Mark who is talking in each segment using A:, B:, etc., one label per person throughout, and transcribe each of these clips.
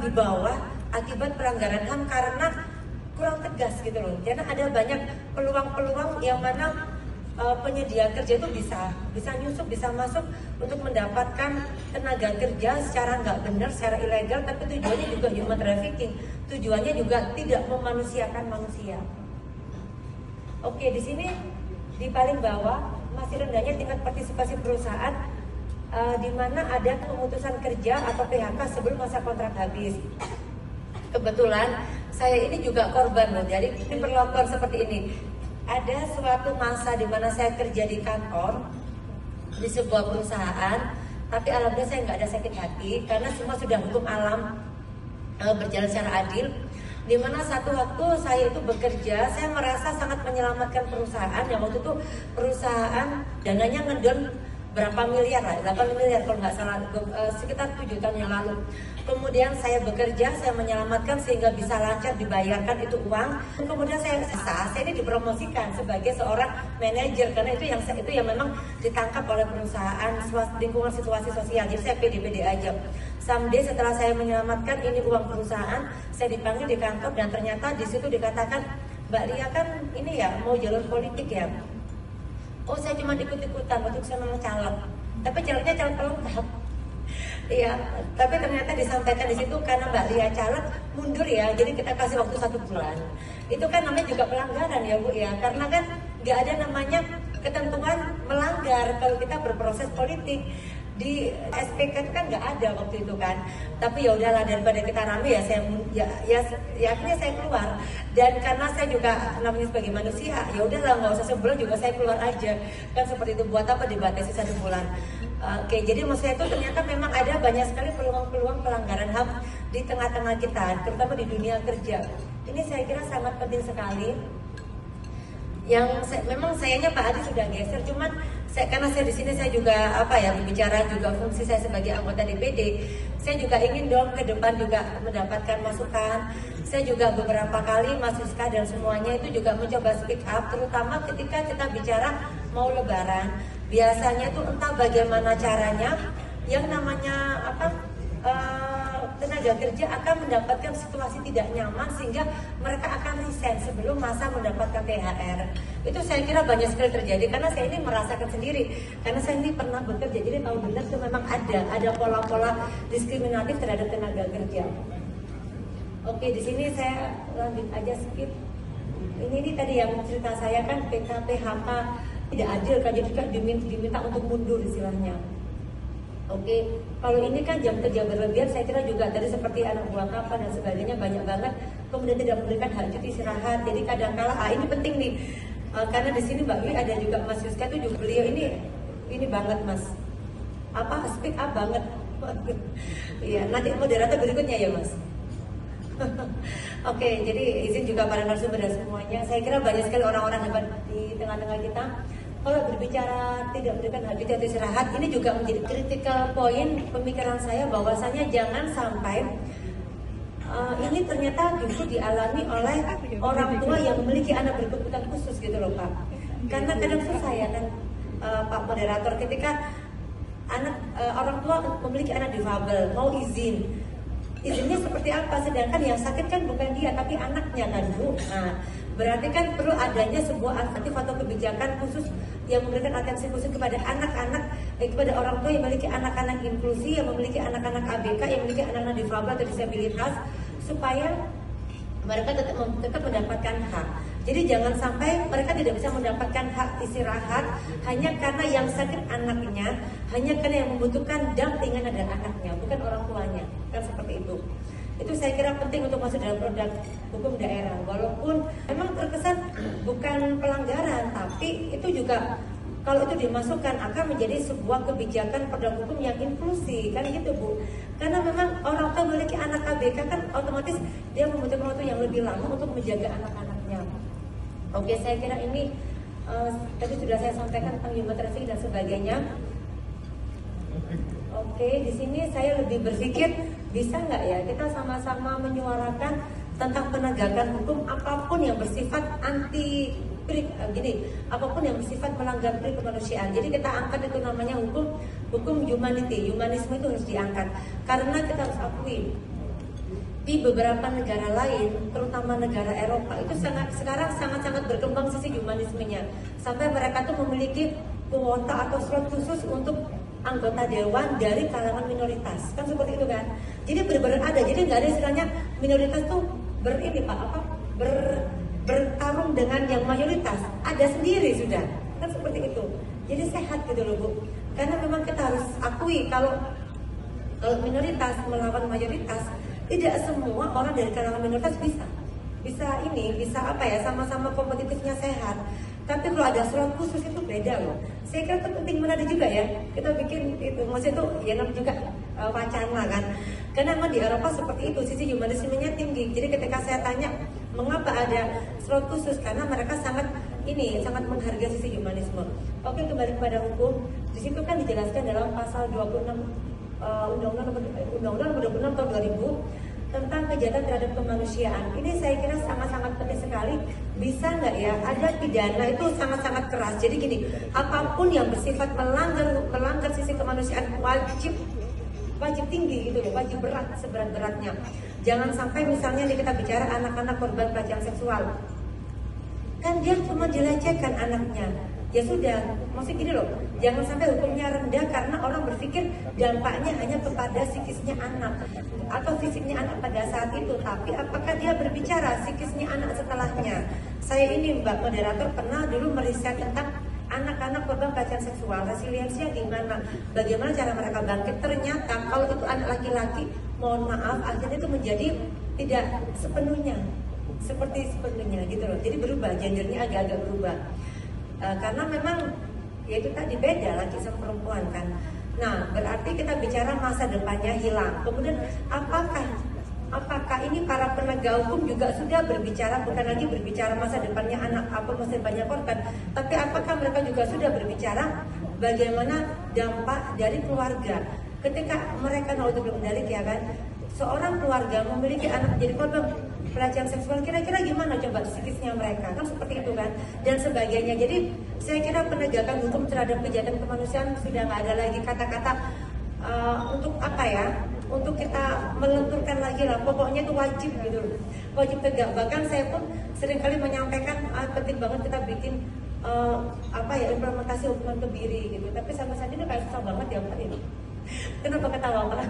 A: di bawah akibat pelanggaran HAM karena kurang tegas gitu loh. Karena ada banyak peluang-peluang yang mana penyedia kerja itu bisa nyusup, bisa masuk untuk mendapatkan tenaga kerja secara nggak benar, secara ilegal, tapi tujuannya juga human trafficking, tujuannya juga tidak memanusiakan manusia. Oke, di sini di paling bawah masih rendahnya tingkat partisipasi perusahaan, di mana ada pemutusan kerja atau PHK sebelum masa kontrak habis. Kebetulan saya ini juga korban loh, jadi diperlakukan seperti ini. Ada suatu masa di mana saya kerja di kantor di sebuah perusahaan, tapi alhamdulillah saya nggak ada sakit hati karena semua sudah hukum alam berjalan secara adil. Di mana satu waktu saya itu bekerja, saya merasa sangat menyelamatkan perusahaan. Yang waktu itu perusahaan dananya ngedon berapa miliar lah, 8 miliar kalau nggak salah, sekitar 7 tahun yang lalu. Kemudian saya bekerja, saya menyelamatkan sehingga bisa lancar dibayarkan itu uang. Kemudian saya ini dipromosikan sebagai seorang manajer karena itu yang memang ditangkap oleh perusahaan lingkungan situasi sosial. Jadi saya pede-pede aja. Someday setelah saya menyelamatkan ini uang perusahaan, saya dipanggil di kantor dan ternyata di situ dikatakan, Mbak Lia kan ini ya mau jalur politik ya. Oh, saya cuma ikut-ikutan waktu saya memang caleg, tapi calegnya caleg pelengkap. Iya, tapi ternyata disampaikan di situ karena Mbak Lia caleg mundur ya, jadi kita kasih waktu 1 bulan. Itu kan namanya juga pelanggaran ya Bu ya, karena kan nggak ada namanya ketentuan melanggar kalau kita berproses politik. Di SPK itu kan nggak ada waktu itu kan, tapi ya udahlah daripada kita rame ya akhirnya saya keluar. Dan karena saya juga namanya sebagai manusia, ya udahlah nggak usah sebulan juga saya keluar aja kan, seperti itu. Buat apa dibatasi 1 bulan? Oke, jadi maksud saya itu ternyata memang ada banyak sekali peluang-peluang pelanggaran HAM di tengah-tengah kita, terutama di dunia kerja. Ini saya kira sangat penting sekali. Memang sayangnya Pak Adi sudah geser, cuman karena saya di sini saya juga berbicara juga fungsi saya sebagai anggota DPD, saya juga ingin dong ke depan juga mendapatkan masukan. Saya juga beberapa kali Mas Rizka dan semuanya itu juga mencoba speak up, terutama ketika kita bicara mau Lebaran. Biasanya itu entah bagaimana caranya, yang namanya tenaga kerja akan mendapatkan situasi tidak nyaman sehingga mereka akan resign sebelum masa mendapatkan THR. Itu saya kira banyak sekali terjadi karena saya ini merasakan sendiri, karena saya ini pernah bekerja, jadi tahu benar itu memang ada pola-pola diskriminatif terhadap tenaga kerja. Oke, di sini saya lanjut aja skip. Ini tadi yang cerita saya kan PHK tidak adil kan, jadi kan diminta untuk mundur istilahnya. Oke, kalau ini kan jam kerja berlebihan, saya kira juga tadi seperti anak buah kapal dan sebagainya banyak banget. Kemudian tidak memberikan hak cuti istirahat. Jadi kadang-kala ini penting nih, karena di sini Mbak Wi ada juga Mas Yuska itu juga, beliau ini banget Mas, speak up banget. Iya, nanti moderator berikutnya ya Mas. Oke, jadi izin juga para narasumber dan semuanya. Saya kira banyak sekali orang-orang hebat di tengah-tengah kita. Kalau berbicara tidak berikan hak cuti atau istirahat, ini juga menjadi critical point pemikiran saya bahwasanya jangan sampai ini ternyata justru dialami oleh orang tua yang memiliki anak berkebutuhan khusus gitu loh Pak. Karena kadang susah ya kan Pak Moderator, ketika orang tua memiliki anak difabel mau izinnya seperti apa, sedangkan yang sakit kan bukan dia tapi anaknya kan Bu. Nah, berarti kan perlu adanya sebuah alternatif atau kebijakan khusus yang memberikan atensi khusus kepada anak-anak, kepada orang tua yang memiliki anak-anak inklusi, yang memiliki anak-anak ABK, yang memiliki anak-anak difabel atau disabilitas, supaya mereka tetap mendapatkan hak. Jadi jangan sampai mereka tidak bisa mendapatkan hak istirahat hanya karena yang sakit anaknya, hanya karena yang membutuhkan dampingan adalah anaknya, bukan orang tuanya, kan seperti itu. Itu saya kira penting untuk masuk dalam produk hukum daerah. Walaupun memang terkesan bukan pelanggaran, tapi itu juga kalau itu dimasukkan akan menjadi sebuah kebijakan produk hukum yang inklusi, kan gitu Bu. Karena memang orang tua memiliki anak ABK kan otomatis dia membutuhkan waktu yang lebih lama untuk menjaga anak-anaknya. Oke, saya kira ini tadi sudah saya sampaikan tentang human trafficking dan sebagainya. Oke, di sini saya lebih berpikir bisa nggak ya kita sama-sama menyuarakan tentang penegakan hukum apapun yang bersifat apapun yang bersifat melanggar pri kemanusiaan. Jadi kita angkat itu namanya hukum humanisme itu harus diangkat karena kita harus akui di beberapa negara lain, terutama negara Eropa, itu sekarang sangat-sangat berkembang sisi humanismenya. Sampai mereka tuh memiliki kuota atau slot khusus untuk anggota dewan dari kalangan minoritas, kan seperti itu kan. Jadi benar-benar ada, jadi nggak ada istilahnya minoritas tuh bertarung dengan yang mayoritas, ada sendiri sudah, kan seperti itu. Jadi sehat gitu loh Bu, karena memang kita harus akui kalau minoritas melawan mayoritas, tidak semua orang dari kalangan minoritas bisa apa ya, sama-sama kompetitifnya sehat. Tapi kalau ada slot khusus itu beda loh. Saya kira itu penting, menarik juga ya. Kita bikin itu, maksudnya itu ya namanya juga wacana kan. Karena memang di Eropa seperti itu, sisi humanismenya tinggi. Jadi ketika saya tanya mengapa ada slot khusus, karena mereka sangat menghargai sisi humanisme. Oke, kembali kepada hukum. Di situ kan dijelaskan dalam pasal 26 Undang-Undang Nomor 26 tahun 2000 tentang kejahatan terhadap kemanusiaan. Ini saya kira sangat-sangat penting sekali. Bisa nggak ya, ada pidana itu sangat-sangat keras. Jadi gini, apapun yang bersifat melanggar sisi kemanusiaan wajib tinggi gitu loh, wajib berat, seberat-beratnya. Jangan sampai misalnya kita bicara anak-anak korban pelecehan seksual, kan dia cuma dilecehkan anaknya. Ya sudah, maksudnya gini loh, jangan sampai hukumnya rendah karena orang berpikir dampaknya hanya kepada psikisnya anak atau fisiknya anak pada saat itu, tapi apakah dia berbicara psikisnya anak setelahnya. Saya ini Mbak Moderator pernah dulu meriset tentang anak-anak korban pelecehan seksual, resiliensinya gimana, bagaimana cara mereka bangkit. Ternyata kalau itu anak laki-laki, mohon maaf, akhirnya itu menjadi tidak sepenuhnya gitu loh. Jadi berubah, gendernya agak-agak berubah. Karena memang ya itu tadi beda laki sama perempuan kan. Nah, berarti kita bicara masa depannya hilang. Kemudian apakah ini para penegak hukum juga sudah berbicara, bukan lagi berbicara masa depannya anak apa masa depannya korban, tapi apakah mereka juga sudah berbicara bagaimana dampak dari keluarga ketika mereka belum dari ya kan, seorang keluarga memiliki anak menjadi korban pelecehan seksual, kira-kira gimana coba psikisnya mereka, kan seperti itu kan, dan sebagainya. Jadi saya kira penegakan hukum terhadap kejahatan kemanusiaan sudah nggak ada lagi kata-kata untuk apa ya, untuk kita melenturkan lagi lah, pokoknya itu wajib gitu, wajib tegak. Bahkan saya pun seringkali menyampaikan penting banget kita bikin implementasi hukuman kebiri gitu, tapi sampai saat ini kayak susah banget ya Pak ini. Kenapa ketawa Pak?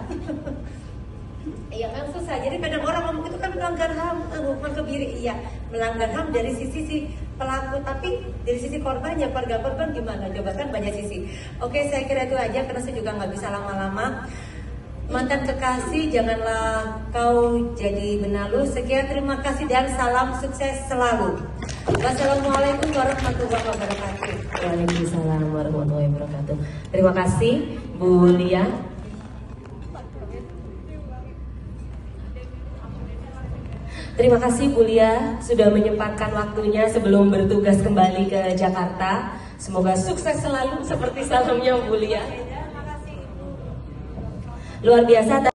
A: Iya kan susah. Jadi kadang orang ngomong itu kan melanggar HAM, hukuman kebiri. Iya, melanggar HAM dari sisi si pelaku, tapi dari sisi korbannya, keluarga korban gimana? Coba kan banyak sisi. Oke, saya kira itu aja karena saya juga nggak bisa lama-lama. Mantan kekasih, janganlah kau jadi benalu. Sekian, terima kasih dan salam sukses selalu. Wassalamualaikum warahmatullahi wabarakatuh.
B: Waalaikumsalam warahmatullahi wabarakatuh. Terima kasih Bu Lia. Terima kasih Bu Lia sudah menyempatkan waktunya sebelum bertugas kembali ke Jakarta. Semoga sukses selalu seperti salamnya Bu Lia. Luar biasa.